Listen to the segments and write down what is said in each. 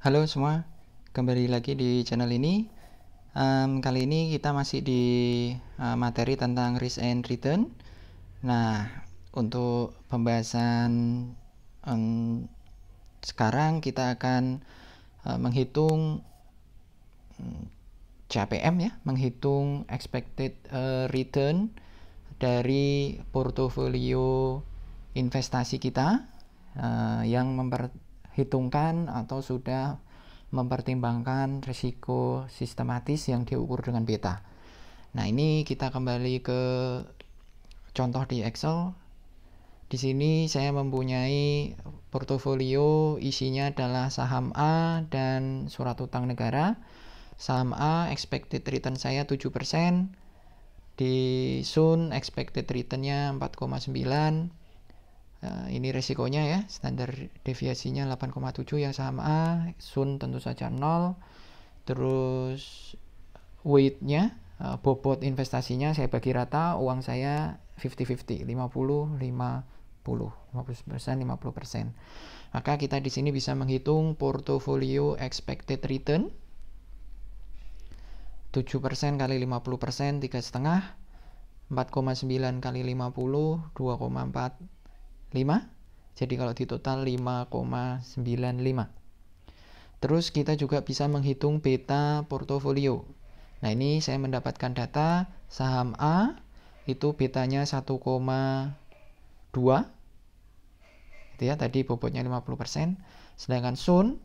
Halo semua, kembali lagi di channel ini. Kali ini kita masih di materi tentang risk and return. Nah, untuk pembahasan sekarang kita akan menghitung CAPM ya, menghitung expected return dari portofolio investasi kita yang memperhitungkan atau sudah mempertimbangkan risiko sistematis yang diukur dengan beta. Nah, ini kita kembali ke contoh di Excel. Di sini saya mempunyai portofolio, isinya adalah saham A dan surat utang negara. Saham A expected return saya 7%, di Sun expected return-nya 4,9. Ini resikonya ya, standar deviasinya 8,7 yang saham A, Sun tentu saja 0. Terus weight-nya, bobot investasinya saya bagi rata, uang saya 50-50, 50%, 50%. Maka kita di sini bisa menghitung portofolio expected return 7% kali 50%, 3,5, 4,9 kali 50, 2,45. Jadi kalau di total 5,95. Terus kita juga bisa menghitung beta portofolio. Nah, ini saya mendapatkan data saham A itu betanya 1,2. Itu ya, tadi bobotnya 50%. Sedangkan Sun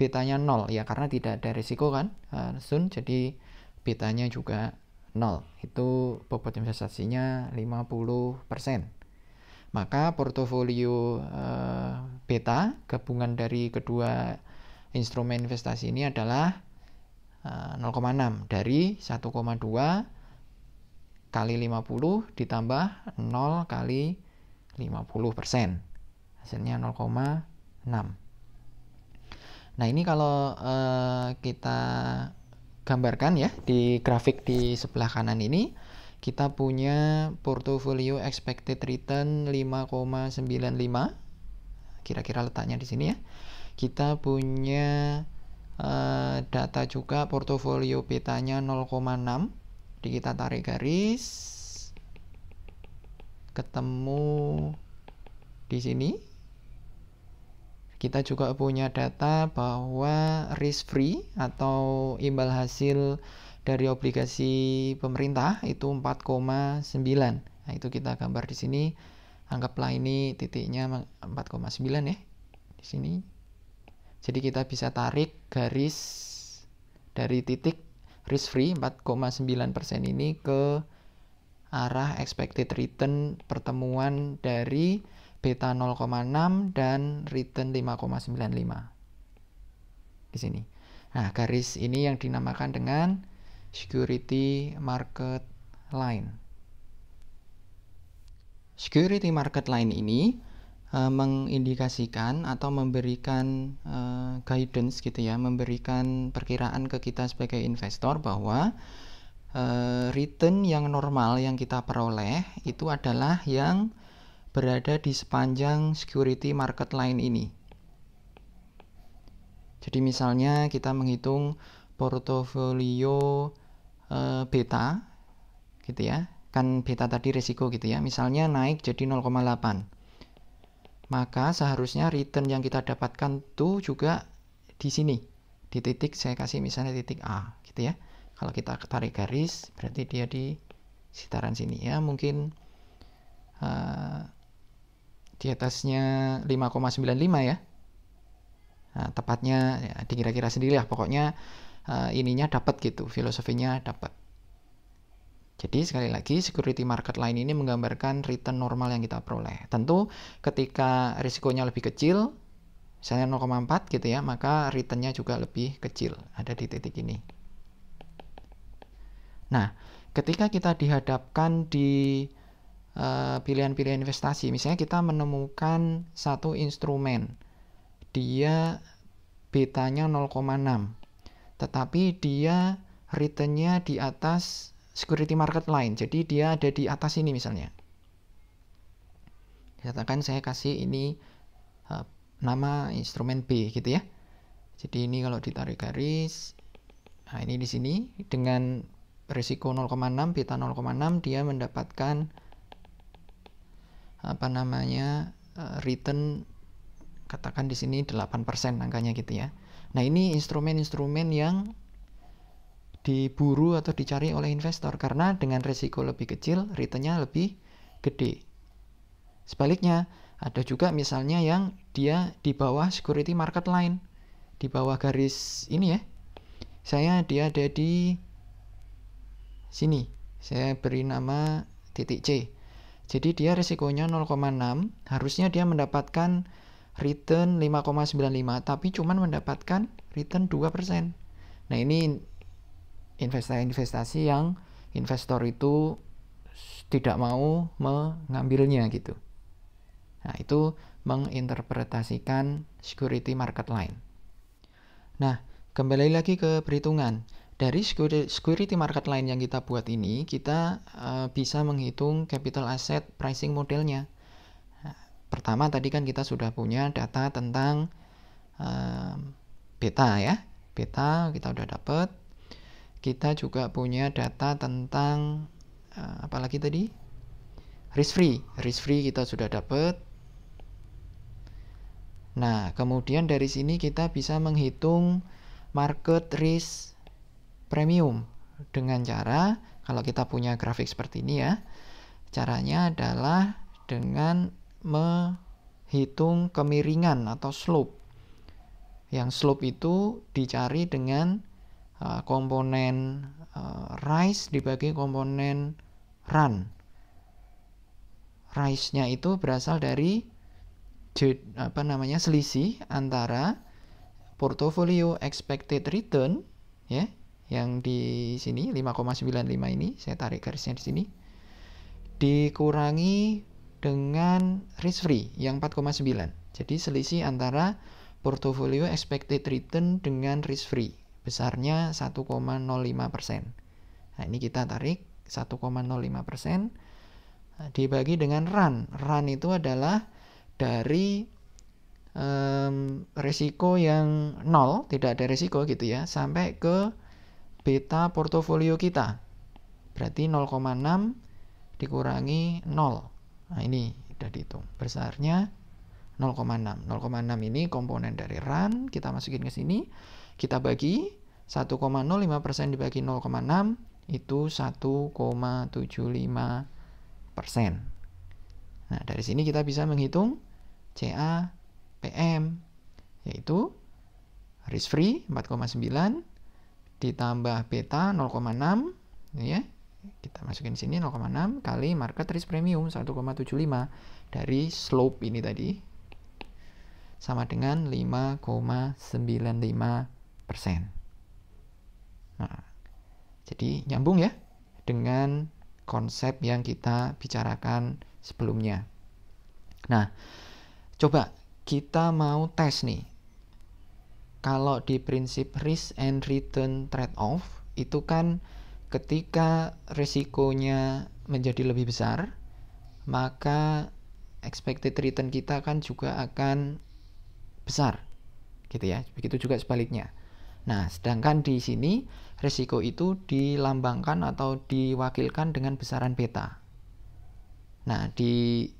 betanya 0 ya, karena tidak ada risiko kan. Sun jadi betanya juga 0. Itu bobot investasinya 50%. Maka portofolio beta gabungan dari kedua instrumen investasi ini adalah 0,6 dari 1,2 kali 50 ditambah 0 kali 50%. Hasilnya 0,6. Nah, ini kalau kita gambarkan ya di grafik di sebelah kanan ini, kita punya portofolio expected return 5,95. Kira-kira letaknya di sini ya. Kita punya data juga portofolio betanya 0,6. Jadi kita tarik garis, ketemu di sini. Kita juga punya data bahwa risk free atau imbal hasil dari obligasi pemerintah itu 4,9. Nah, itu kita gambar di sini. Anggaplah ini titiknya 4,9 ya di sini. Jadi kita bisa tarik garis dari titik risk free 4,9% ini ke arah expected return pertemuan dari beta 0,6 dan return 5,95 di sini. Nah, garis ini yang dinamakan dengan security market line. Security market line ini mengindikasikan atau memberikan guidance gitu ya, memberikan perkiraan ke kita sebagai investor bahwa return yang normal yang kita peroleh itu adalah yang berada di sepanjang security market line ini. Jadi misalnya kita menghitung portofolio beta gitu ya, kan beta tadi resiko gitu ya, misalnya naik jadi 0,8. Maka seharusnya return yang kita dapatkan tuh juga di sini, di titik saya kasih misalnya titik A gitu ya. Kalau kita tarik garis berarti dia di sekitaran sini ya, mungkin di atasnya 5,95 ya. Nah, tepatnya ya, dikira-kira sendiri lah, pokoknya ininya dapat gitu, filosofinya dapat. Jadi sekali lagi security market line ini menggambarkan return normal yang kita peroleh. Tentu ketika risikonya lebih kecil, misalnya 0,4 gitu ya, maka returnnya juga lebih kecil, ada di titik ini. Nah, ketika kita dihadapkan di pilihan-pilihan investasi, misalnya kita menemukan satu instrumen, dia betanya 0,6, tetapi dia returnnya di atas security market line, jadi dia ada di atas ini misalnya. Katakan saya kasih ini nama instrumen B gitu ya. Jadi ini kalau ditarik garis, nah ini di sini dengan risiko 0,6, beta 0,6, dia mendapatkan apa namanya return, katakan di sini 8% angkanya gitu ya. Nah, ini instrumen-instrumen yang diburu atau dicari oleh investor karena dengan risiko lebih kecil, returnnya lebih gede. Sebaliknya, ada juga misalnya yang dia di bawah security market line, di bawah garis ini ya. Dia ada di sini. Saya beri nama titik C. Jadi dia risikonya 0,6, harusnya dia mendapatkan return 5,95, tapi cuman mendapatkan return 2%. Nah, ini investasi yang investor itu tidak mau mengambilnya gitu. Nah, itu menginterpretasikan security market line. Nah, kembali lagi ke perhitungan. Dari security market line yang kita buat ini, kita bisa menghitung capital asset pricing modelnya. Nah, pertama tadi kan kita sudah punya data tentang beta ya. Beta kita udah dapat. Kita juga punya data tentang apalagi tadi? Risk free. Risk free kita sudah dapat. Nah, kemudian dari sini kita bisa menghitung market risk premium dengan cara, kalau kita punya grafik seperti ini ya, caranya adalah dengan menghitung kemiringan atau slope. Yang slope itu dicari dengan komponen rise dibagi komponen run. Rise-nya itu berasal dari selisih antara portfolio expected return ya, yang di sini 5,95 ini, saya tarik garisnya di sini, dikurangi dengan risk free yang 4,9. Jadi selisih antara portfolio expected return dengan risk free besarnya 1,05%. Nah, ini kita tarik 1,05% dibagi dengan run. Run itu adalah dari risiko yang 0, tidak ada risiko gitu ya, sampai ke beta portofolio kita. Berarti 0,6 dikurangi 0. Nah, ini sudah dihitung. Besarnya 0,6. 0,6 ini komponen dari run, kita masukin ke sini. Kita bagi 1,05% dibagi 0,6 itu 1,75%. Nah, dari sini kita bisa menghitung CAPM, yaitu risk free 4,9 ditambah beta 0,6 ya. Kita masukin sini 0,6 kali market risk premium 1,75 dari slope ini tadi sama dengan 5,95%. Nah, jadi nyambung ya dengan konsep yang kita bicarakan sebelumnya. Nah, coba kita mau tes nih. Kalau di prinsip risk and return trade-off, itu kan ketika risikonya menjadi lebih besar, maka expected return kita kan juga akan besar, gitu ya. Begitu juga sebaliknya. Nah, sedangkan di sini risiko itu dilambangkan atau diwakilkan dengan besaran beta. Nah, di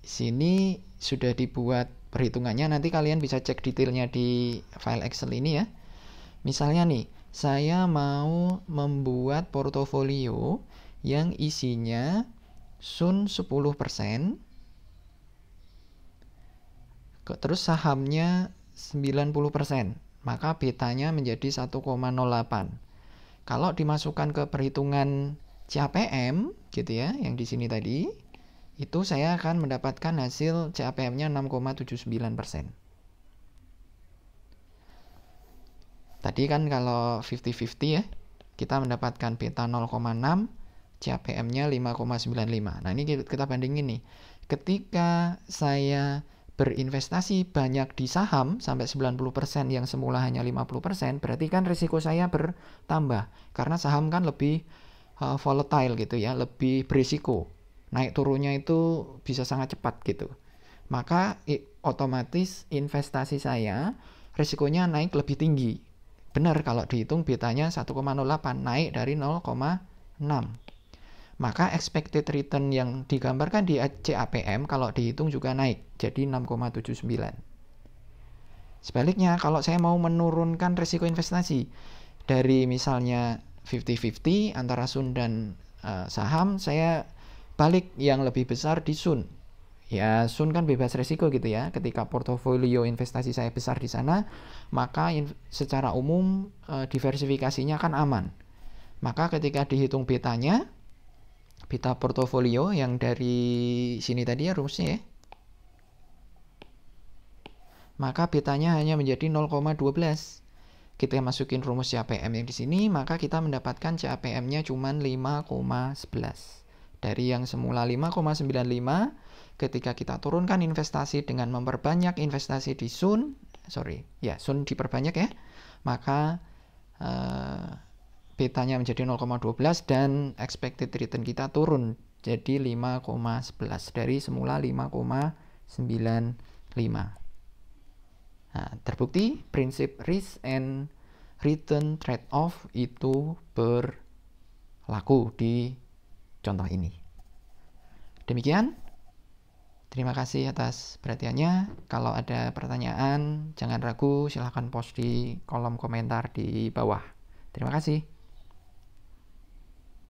sini sudah dibuat perhitungannya, nanti kalian bisa cek detailnya di file Excel ini ya. Misalnya nih, saya mau membuat portofolio yang isinya Sun 10%, terus sahamnya 90%, maka betanya menjadi 1,08. Kalau dimasukkan ke perhitungan CAPM gitu ya, yang di sini tadi, itu saya akan mendapatkan hasil CAPM-nya 6,79%. Tadi kan kalau 50-50 ya, kita mendapatkan beta 0,6, CAPM-nya 5,95. Nah, ini kita bandingin nih. Ketika saya berinvestasi banyak di saham sampai 90% yang semula hanya 50%, berarti kan risiko saya bertambah. Karena saham kan lebih volatile gitu ya, lebih berisiko. Naik turunnya itu bisa sangat cepat gitu. Maka otomatis investasi saya risikonya naik lebih tinggi. Benar kalau dihitung betanya 1,08, naik dari 0,6. Maka expected return yang digambarkan di CAPM kalau dihitung juga naik, jadi 6,79. Sebaliknya, kalau saya mau menurunkan risiko investasi dari misalnya 50-50 antara Sun dan saham, saya balik yang lebih besar di Sun. Ya, Sun kan bebas risiko gitu ya. Ketika portofolio investasi saya besar di sana, maka secara umum diversifikasinya kan aman. Maka ketika dihitung betanya, beta portofolio yang dari sini tadi ya rumusnya ya, maka betanya hanya menjadi 0,12. Kita masukin rumus CAPM yang di sini, maka kita mendapatkan CAPM-nya cuma 5,11. Dari yang semula 5,95, ketika kita turunkan investasi dengan memperbanyak investasi di Sun diperbanyak ya, maka betanya menjadi 0,12 dan expected return kita turun jadi 5,11 dari semula 5,95. Nah, terbukti prinsip risk and return trade-off itu berlaku di contoh ini. Demikian. Terima kasih atas perhatiannya. Kalau ada pertanyaan, jangan ragu, silahkan post di kolom komentar di bawah. Terima kasih.